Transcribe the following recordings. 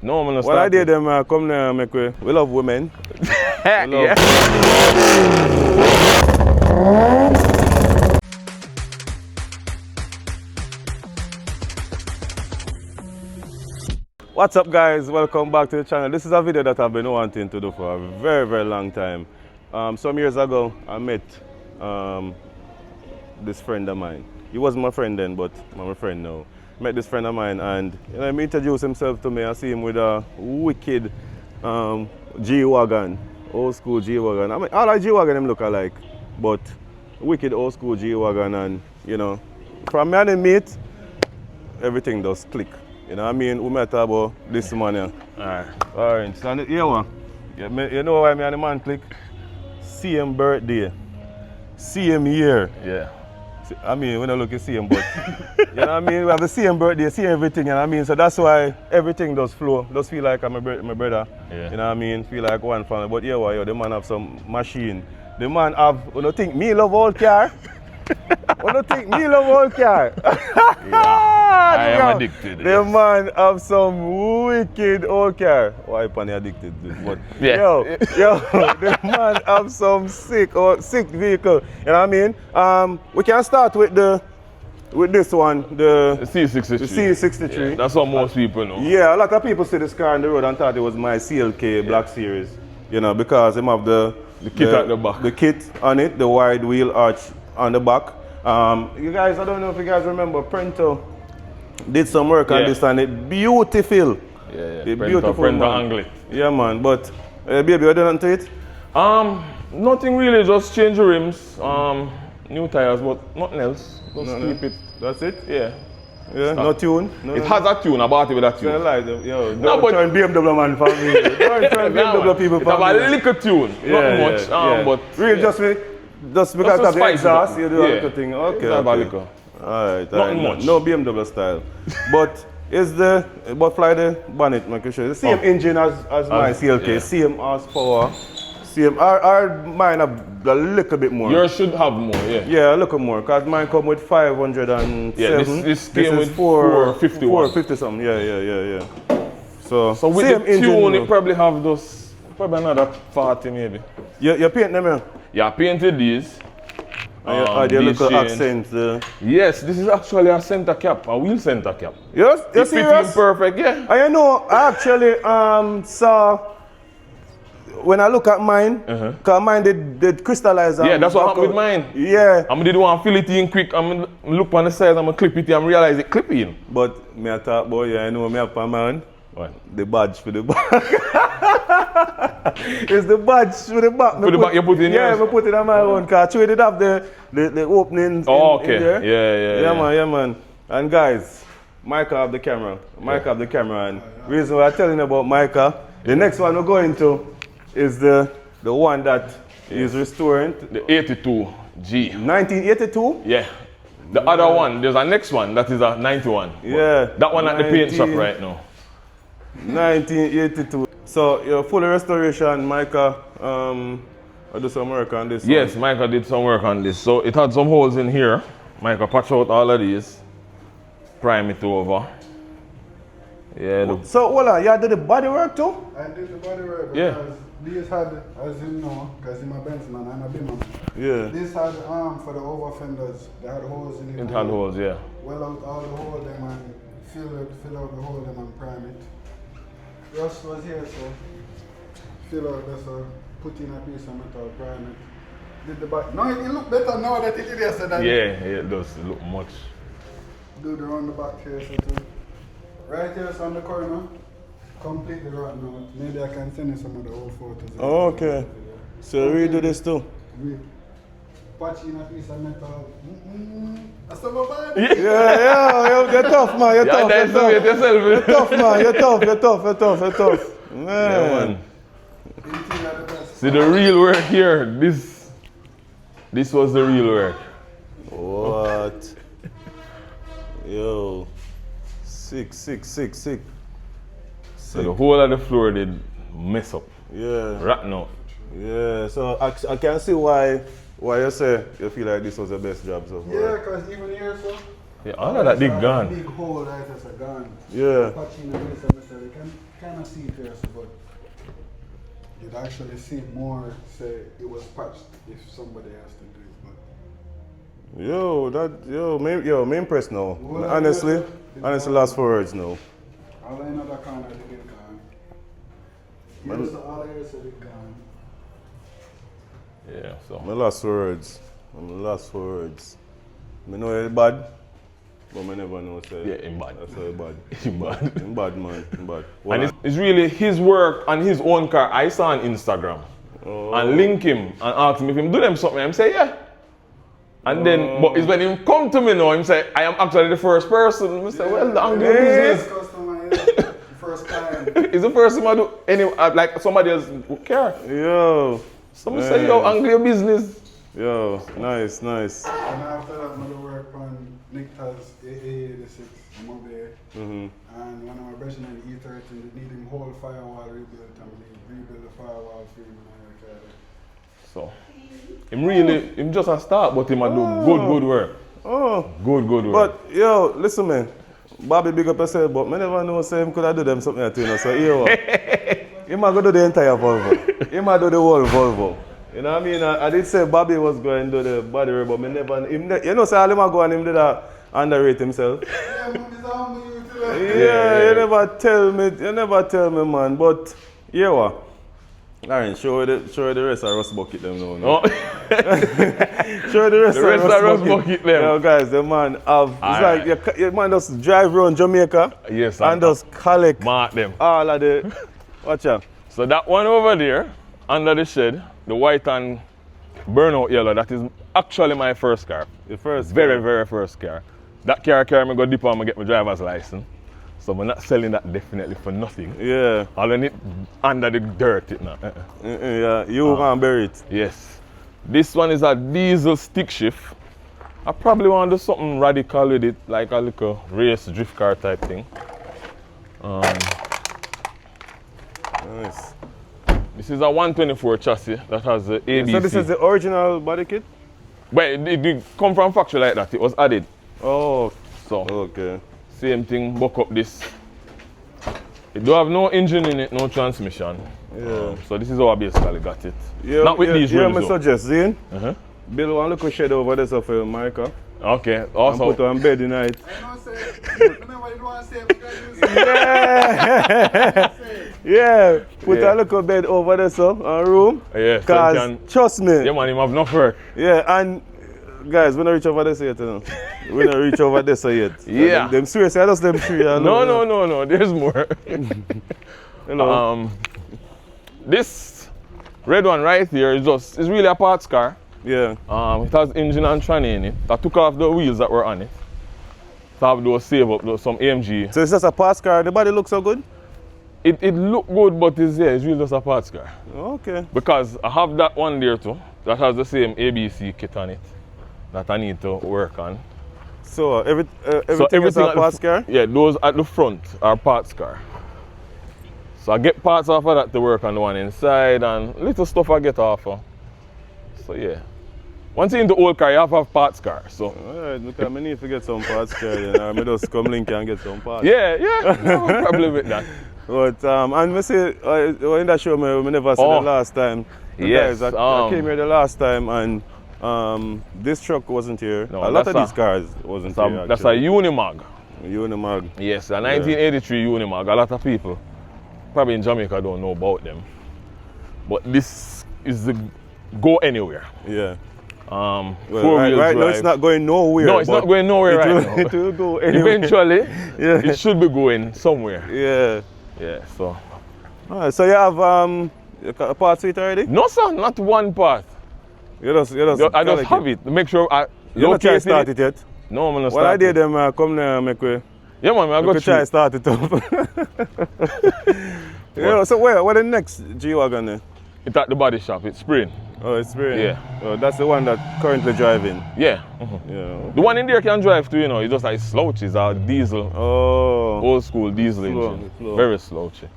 No, I'm not Well, I did them come there and make we love women. We love What's up, guys? Welcome back to the channel. This is a video that I've been wanting to do for a very long time. Some years ago I met this friend of mine. He wasn't my friend then, but I'm my friend now. Met this friend of mine, and he introduced himself to me. I see him with a wicked G-Wagon, old school G-Wagon. I mean, all like G-Wagon them look alike, but wicked old school G-Wagon, and you know, from me and him meet, everything does click. You know what I mean? We met about this man here. Alright, so here one. You know why me and the man click? Same birthday, same year. Yeah. I mean, when I look at same, but you know what I mean? We have the same birthday, same everything, you know what I mean? So that's why everything does flow. Does feel like I'm my brother. Yeah. You know what I mean? Feel like one family. But yeah, well, the man have some machine. The man have, you don't think me love old car? You don't think me love old car? Yeah. I am addicted. The man have some wicked old car. Why am I addicted to this? But yeah. yo, the man have some sick vehicle. You know what I mean? We can start with this one, the C63. The C63. Yeah, that's what most people know. Yeah, a lot of people see this car on the road and thought it was my CLK Black Series. You know, because him have the kit at the back. The kit on it, the wide wheel arch on the back. You guys, I don't know if you guys remember, Prento did some work on this and it beautiful. Yeah. Beautiful, Prento man. angle it. Yeah, man. But baby, what done to it? Nothing really, just change the rims, new tires, but nothing else. Just keep it. That's it? Yeah. Yeah, no tune? It has a tune, I bought it with a tune. Don't turn BMW man for me. Don't turn BMW people for me. It have a little tune, not much, but... Really, just because of the exhaust, you do a little thing. Okay. Alright. Nothing much. No BMW style. But fly the bonnet, make sure. The same engine as my CLK, same horsepower, same. Our mine have a little bit more. Yours should have more, yeah. Yeah, a little more, because mine come with 507. Yeah, this came with 450. 450 something, yeah. So with same the engine, tune, it probably have those, probably another 40 maybe. You paint them here? Yeah, I painted these. Are there little accents? Yes, this is actually a center cap, a wheel center cap. Yes? It fits perfect, yeah. I know, I actually saw, when I look at mine, because mine did crystallize. Yeah, that's what happened with mine. Yeah. I'm did want to fill it in quick, I'm look on the size, I'm going to clip it in and realize it clip in. But me I talk about, I know me have on mine. What? The badge for the back. It's the badge for the back. For the back you put in yeah, yours? I put it on my own car. So it did have the openings in there. Yeah, man. And guys, Micah have the camera. And reason why I'm telling you about Micah, the next one we're going to is the one that is restoring. The 82G. 1982? Yeah. The other one, there's a next one that is a 91. Yeah. That one at the paint shop right now. 1982. So you're full restoration, Micah. I do some work on this. Yes, Micah did some work on this. So it had some holes in here. Micah patched out all of these. Prime it over. Yeah. So hold on, you did the body work too? I did the body work because these had, as you know, because I'm a Benz man, I'm a Bimmer. Yeah. This had for the over fenders, they had holes in it. It had holes, yeah. Well out all the holes them and fill out the hole them and prime it. Rust was here, so fill out this, put in a piece of metal, prime it. Did the back. No, it look better now that it did yesterday. Yeah, it does look much. Do the round the back here, so too. Right here, so on the corner, completely rotten out. Maybe I can send you some of the old photos. Oh, okay. So redo this too? Patch in a piece of metal. That's so bad. Yeah, you're tough, man. You're tough. You're tough, man. You're tough. Man. Yeah, man. See the real work here. This was the real work. What? Yo. Sick. So the whole of the floor did mess up. Yeah. Rotten out. Yeah, so I can see why you say you feel like this was the best job so far. Yeah, because even here, so Yeah, all of that big gun. Big hole right as a gun. Yeah. Patching the base of you can kind of see it here, so, but you'd actually see it more, say it was patched if somebody has to do it. Yo, me impressed now. Well, Honestly, yes, last 4 words now. But all in another corner, they get gone. Yes, so all here is a big gun. Yeah, so. My last 4 words. I know it's bad, but I never know say. Yeah, him bad. That's how he bad. Him bad. Him bad, man. Him bad. And it's really his work on his own car. I saw on Instagram. And link him and ask him if him do them something. I'm say yeah. And then, but it's when him come to me now, him say, I am actually the first person. I say, well, the Anglo business. Customer, yeah. First time. It's the first time I do any, like somebody else would care. Yo. Someone say, yo, Anglo business. Yo, nice. And after that, I work on Nicta's AA86. I'm up there. And one of my brothers in the E30, they need him whole firewall rebuilt, and we rebuild the firewall for him. So, him just a start, but him a do good work. Oh. Good work. But yo, listen, man. Bobby big up yourself, but I never know say him could have do them something at you know. So here what? He might go do the entire Volvo. He might do the whole Volvo. You know what I mean? I did say Bobby was going to do the body work, but me never. You know, say all him a go and him did that underrate himself. Yeah, you never tell me, man. But yeah, what? Aaron, show the rest of Rust Bucket them now. No? Show the rest of Rust Bucket them. Yo, guys, the man have. It's like your man just drive around Jamaica. Yes, and just collect mark them. All of the. Watch out. So that one over there, under the shed, the white and burnout yellow, that is actually my first car. The first very first car. That car carry me go dip on me get my driver's license. So I'm not selling that definitely for nothing. Yeah. All in it under the dirt it now. Yeah, you can bury it. Yes. This one is a diesel stick shift. I probably want to do something radical with it, like a little race drift car type thing. Nice. This is a 124 chassis that has the ABC. So this is the original body kit? But it did come from factory like that. It was added. Oh. So. Okay. Same thing, buck up this. It don't have no engine in it, no transmission. Yeah. So this is how I basically got it. Yeah, not with these rims. Yeah, I suggest, Zane. Build one little shed over there so for America. Okay, awesome. And put on bed tonight. Yeah, put a little bed over there so, a room. Yeah, because trust me. Yeah man, him have enough work. Yeah, and guys, we don't reach over there so yet, you know. We don't reach over there so yet. Yeah. Them seriously, I just them three. No, there's more. You know. This red one right here is really a parts car. Yeah. It has engine and tranny in it. I took off the wheels that were on it. To have those save up some AMG. So it's just a parts car, the body looks so good? It look good, but it's really just a parts car. Okay. Because I have that one there too, that has the same ABC kit on it that I need to work on. So everything is a parts car? Yeah, those at the front are parts car. So I get parts off of that to work on the one inside and little stuff I get off of. So yeah. Once you're in the old car, you have to have parts car. So. Alright, because I need to get some parts car, you know. I just come link and get some parts. Yeah, no problem with that. But and I say in that show we never said the last time. Yes. Guys, I came here the last time and this truck wasn't here. No, a lot of these cars wasn't here. Actually. That's a Unimog. Unimog. Yes, a 1983 Unimog. A lot of people probably in Jamaica don't know about them. But this is the go anywhere. Yeah. Well, right now it's not going nowhere. No, it's not going nowhere right now. It will go anywhere. Eventually, it should be going somewhere. Yeah. Yeah, so. Alright, so you have a part to it already? No, sir, not one part. I just have it. Make sure I. You not try to start it yet? No, I'm not starting. Well, I did them come there and make way. Yeah, man, I got to try to start it up. Yeah, so what the next G-Wagon then? It's at the body shop. It's spraying. Oh, it's spraying? Yeah. Oh, that's the one that currently driving? Yeah. Yeah. The one in there can drive too, you know. It's just like slouchy. It's a diesel. Oh. Old school diesel engine. Very slouchy.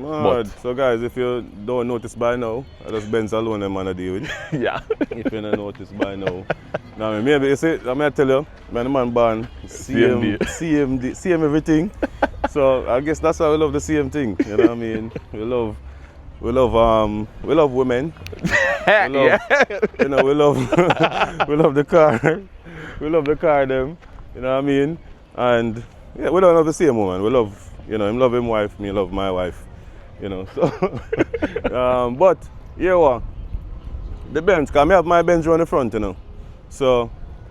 But, so guys, if you don't notice by now, that's Benz alone them man I deal with. Yeah. If you don't notice by now. No, maybe you see, I'm gonna tell you, man, the man born CM everything. So I guess that's why we love the CM thing. You know what I mean? We love women. We love, you know, we love we love the car. We love the car them. You know what I mean? And yeah, we don't love the same woman. We love, you know, him love him wife, me love my wife. You know, so but yeah, what? The Benz, because I have my Benz on the front, you know. So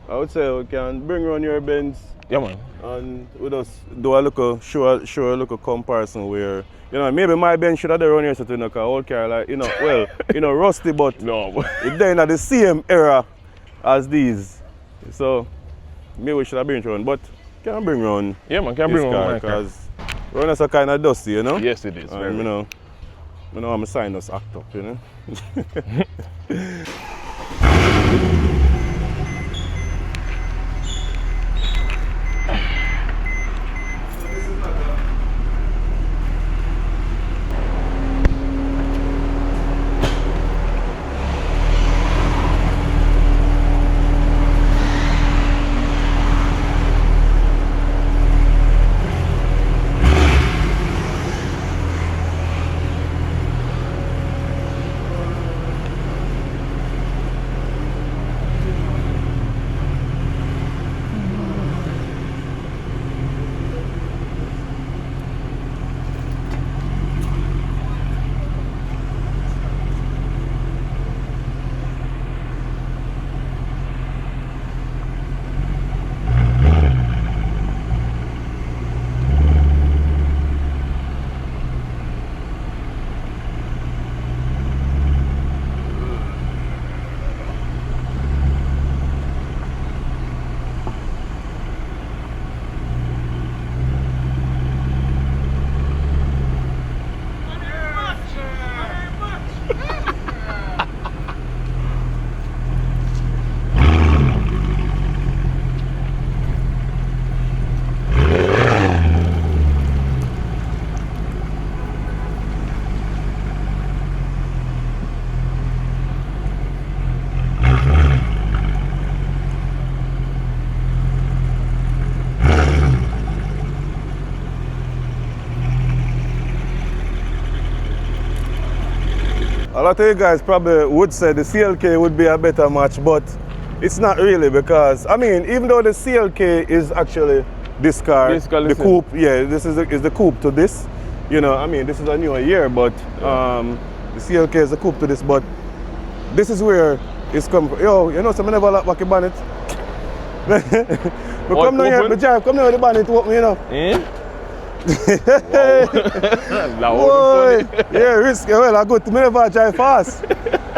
I would say we can bring around your Benz. Yeah, man. And we just do a little show a little comparison where, you know, maybe my Benz should have done around here, so you know, because old car, like, you know, well, you know, rusty, but No. it's then at the same era as these. So maybe we should have bring it around, but can I bring around? Yeah, man, can bring around my car. Because around us are kind of dusty, you know. Yes, it is. And, you know, I'm a sinus act up, you know. A lot of you guys probably would say the CLK would be a better match, but it's not really, because, I mean, even though the CLK is actually this car, the coupe, yeah, this is the coupe to this. You know, I mean, this is a newer year, but the CLK is a coupe to this, but this is where it's come from. Yo, you know, so I never like back the bonnet. But come down here, come down with the bonnet, open, you know. Boy, yeah, risky. Well, I go to never drive fast.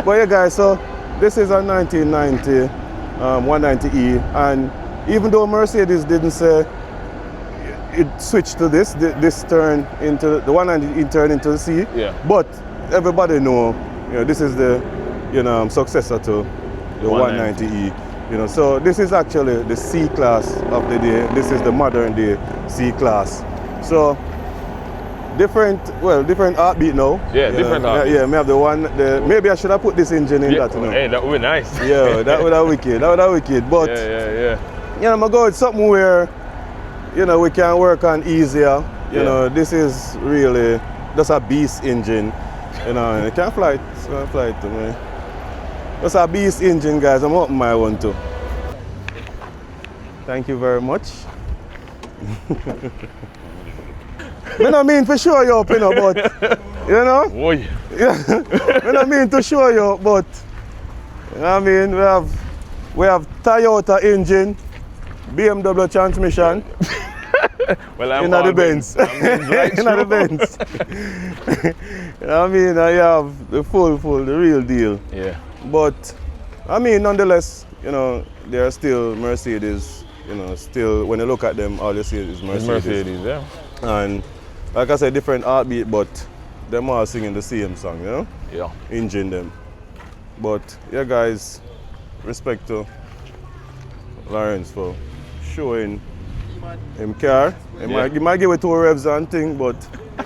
But yeah, guys, so this is a 1990 190E, and even though Mercedes didn't say it switched to this turned into the 190E turned into the C. Yeah. But everybody know, you know, this is the, you know, successor to the 190E. You know, so this is actually the C class of the day. This is the modern day C class. So different heartbeat now. Yeah, different heartbeat. Yeah, may have the one. Maybe I should have put this engine in that. You know? Hey, that would be nice. Yeah, that would have wicked. That would have wicked. But yeah. You know, I'm go with something where, you know, we can work on easier. You know, this is really just a beast engine. You know, and it can fly it. It's gonna fly it to me. That's a beast engine, guys. I'm hoping my one too. Thank you very much. I don't mean to show you up, you know, but, you know? Oh, yeah. I don't mean to show you up, but, you know what I mean? We have Toyota engine, BMW transmission. Well, I'm in the Benz. In the Benz. You know what I mean? I have the full, the real deal. Yeah. But, I mean, nonetheless, you know, they are still Mercedes. You know, still, when you look at them, all you see is Mercedes. Mercedes, yeah. And like I said, different heartbeat, but them all singing the same song, you know? Yeah. Engine them. But yeah, guys, respect to Lawrence for showing him car. He might give it 2 revs and thing, but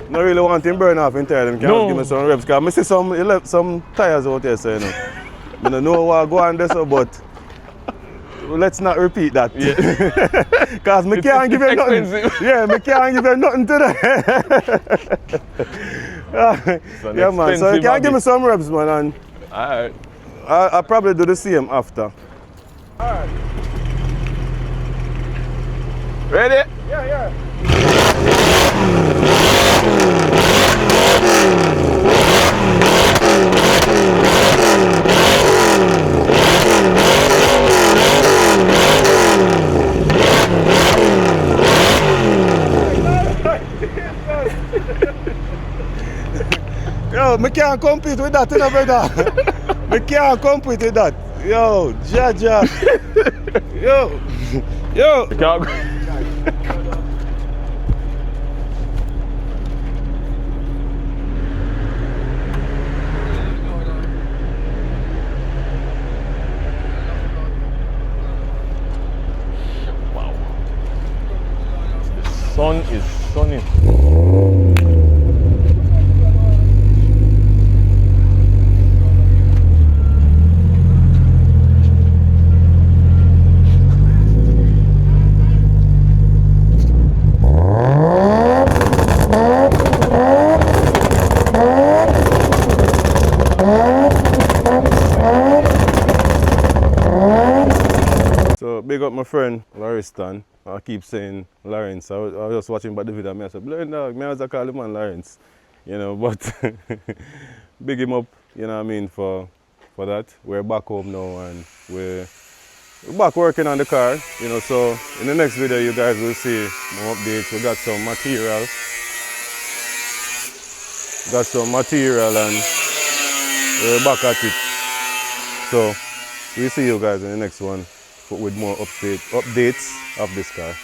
not really want him burn off entirely. Him can't give me some revs. Cause I see he left some tires out there, so you know. I don't know what go on there, so, but let's not repeat that. Yeah. Cause me can't give you nothing. Expensive. Yeah, me can't give you nothing to that. Yeah, man. So you can give me some reps, man, and Alright. I'll probably do the same after. Alright. Ready? Yeah. Yo, me can't compete with that, you know, brother. Me can't compete with that. Yo, Jaja. Yo. Yo. You can't go. Wow. The sun is sunny. So big up my friend Lariston. I keep saying Lawrence. I was just watching about the video and I said, "Blood dog, me as I call him man Lawrence." You know, but big him up, you know what I mean, for that. We're back home now and we're back working on the car, you know, so in the next video you guys will see more updates. We got some material. And we're back at it. So we'll see you guys in the next one with more updates of this car.